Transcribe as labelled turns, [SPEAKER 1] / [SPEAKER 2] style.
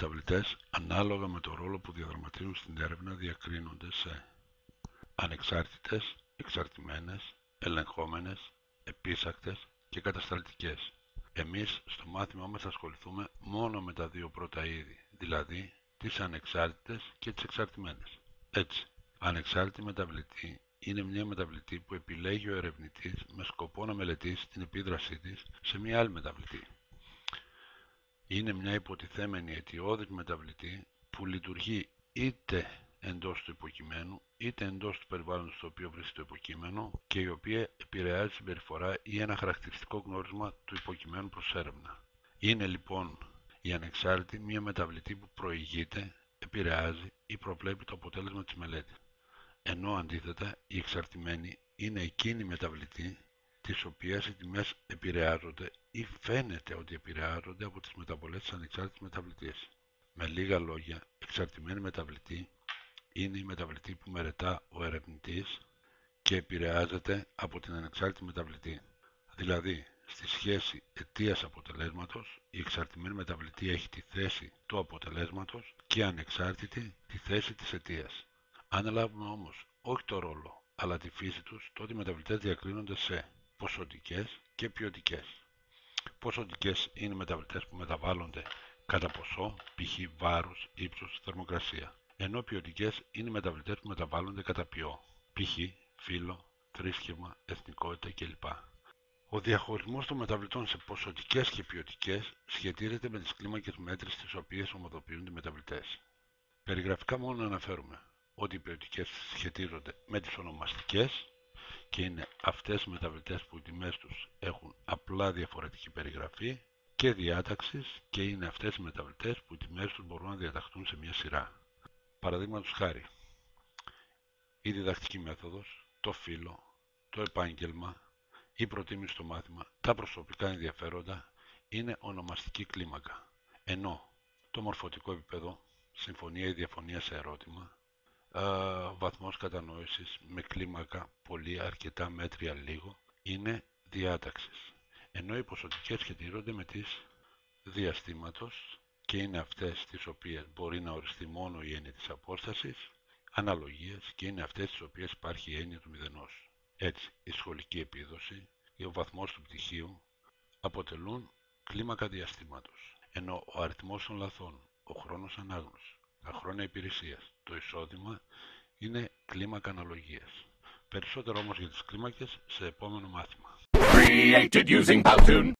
[SPEAKER 1] μεταβλητές, ανάλογα με το ρόλο που διαδραματίζουν στην έρευνα, διακρίνονται σε ανεξάρτητες, εξαρτημένες, ελεγχόμενες, επείσακτες και κατασταλτικές. Εμείς στο μάθημά μας θα ασχοληθούμε μόνο με τα δύο πρώτα είδη, δηλαδή τις ανεξάρτητες και τις εξαρτημένες. Έτσι, ανεξάρτητη μεταβλητή είναι μια μεταβλητή που επιλέγει ο ερευνητής με σκοπό να μελετήσει την επίδρασή της σε μια άλλη μεταβλητή. Είναι μια υποτιθέμενη αιτιώδης μεταβλητή που λειτουργεί είτε εντός του υποκειμένου είτε εντός του περιβάλλοντος στο οποίο βρίσκεται το υποκείμενο και η οποία επηρεάζει συμπεριφορά ή ένα χαρακτηριστικό γνώρισμα του υποκειμένου προς έρευνα. Είναι λοιπόν η ανεξάρτητη μια μεταβλητή που προηγείται, επηρεάζει ή προβλέπει το αποτέλεσμα της μελέτης. Ενώ αντίθετα η εξαρτημένη είναι εκείνη η μεταβλητή τις οποίες οι τιμές επηρεάζονται ή φαίνεται ότι επηρεάζονται από τις μεταβολές της ανεξάρτητης μεταβλητής. Με λίγα λόγια, εξαρτημένη μεταβλητή είναι η μεταβλητή που μελετά ο ερευνητής και επηρεάζεται από την ανεξάρτητη μεταβλητή. Δηλαδή, στη σχέση αιτίας αποτελέσματος, η εξαρτημένη μεταβλητή έχει τη θέση του αποτελέσματος και η ανεξάρτητη τη θέση της αιτίας. Αν λάβουμε όμως όχι το ρόλο, αλλά τη φύση τους, τότε οι μεταβλητές διακρίνονται σε ποσοτικές και ποιοτικές. Ποσοτικές είναι οι μεταβλητές που μεταβάλλονται κατά ποσό, π.χ. βάρος, ύψος, θερμοκρασία. Ενώ ποιοτικές είναι οι μεταβλητές που μεταβάλλονται κατά ποιό, π.χ. φύλο, θρήσκευμα, εθνικότητα κλπ. Ο διαχωρισμός των μεταβλητών σε ποσοτικές και ποιοτικές σχετίζεται με τις κλίμακες μέτρησης τις οποίες ομοδοποιούνται οι μεταβλητές. Περιγραφικά μόνο να αναφέρουμε ότι οι ποιοτικές σχετίζονται με τις ονομαστικές και είναι αυτές οι μεταβλητές που οι τιμές τους έχουν απλά διαφορετική περιγραφή και διάταξης και είναι αυτές οι μεταβλητές που οι τιμές τους μπορούν να διαταχθούν σε μια σειρά. Παραδείγματος χάρη, η διδακτική μέθοδος, το φύλο, το επάγγελμα, η προτίμηση στο μάθημα, τα προσωπικά ενδιαφέροντα είναι ονομαστική κλίμακα, ενώ το μορφωτικό επίπεδο, συμφωνία ή διαφωνία σε ερώτημα, βαθμός κατανόησης με κλίμακα πολύ, αρκετά, μέτρια, λίγο, είναι διάταξης. Ενώ οι ποσοτικές σχετίζονται με τις διαστήματος και είναι αυτές τις οποίες μπορεί να οριστεί μόνο η έννοια της απόστασης, αναλογίες και είναι αυτές τις οποίες υπάρχει η έννοια του μηδενός. Έτσι, η σχολική επίδοση ή ο βαθμός του πτυχίου αποτελούν κλίμακα διαστήματος, ενώ ο αριθμός των λαθών, ο χρόνος ανάγνωσης, τα χρόνια υπηρεσίας, το εισόδημα είναι κλίμακα αναλογίας. Περισσότερο όμως για τις κλίμακες σε επόμενο μάθημα. Created using Powtoon.